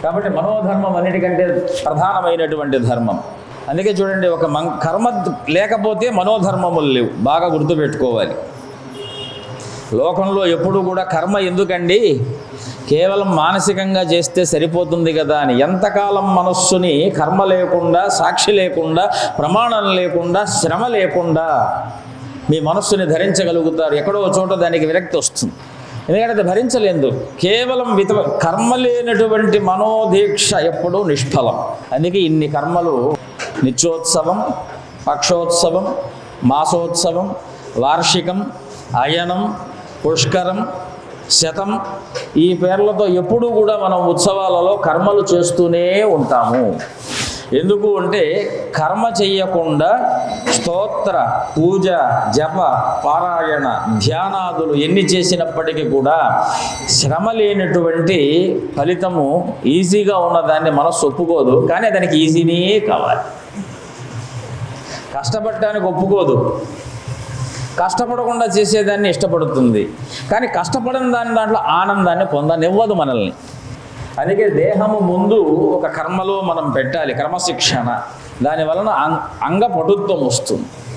కాబట్టి మనోధర్మం అన్నిటికంటే ప్రధానమైనటువంటి ధర్మం. అందుకే చూడండి, ఒక కర్మ లేకపోతే మనోధర్మములు లేవు. బాగా గుర్తుపెట్టుకోవాలి. లోకంలో ఎప్పుడు కూడా కర్మ ఎందుకండి, కేవలం మానసికంగా చేస్తే సరిపోతుంది కదా అని. ఎంతకాలం మనస్సుని కర్మ లేకుండా, సాక్షి లేకుండా, ప్రమాణం లేకుండా, శ్రమ లేకుండా మీ మనస్సుని ధరించగలుగుతారు, ఎక్కడో చోట దానికి విరక్తి వస్తుంది. ఎందుకంటే అది భరించలేదు. కేవలం కర్మ లేనటువంటి మనోదీక్ష ఎప్పుడూ నిష్ఫలం. అందుకే ఇన్ని కర్మలు, నిత్యోత్సవం, పక్షోత్సవం, మాసోత్సవం, వార్షికం, అయనం, పుష్కరం, శతం, ఈ పేర్లతో ఎప్పుడూ కూడా మనం ఉత్సవాలలో కర్మలు చేస్తూనే ఉంటాము. ఎందుకు అంటే కర్మ చెయ్యకుండా స్తోత్ర, పూజ, జప, పారాయణ, ధ్యానాదులు ఎన్ని చేసినప్పటికీ కూడా శ్రమ లేనటువంటి ఫలితము ఈజీగా ఉన్నదాన్ని మనస్సు ఒప్పుకోదు. కానీ దానికి ఈజీనే కావాలి. కష్టపడటానికి ఒప్పుకోదు. కష్టపడకుండా చేసేదాన్ని ఇష్టపడుతుంది. కానీ కష్టపడని దాంట్లో ఆనందాన్ని పొందనివ్వదు మనల్ని. అందుకే దేహము ముందు ఒక కర్మలో మనం పెట్టాలి, క్రమశిక్షణ. దానివలన అంగ పటుత్వం వస్తుంది.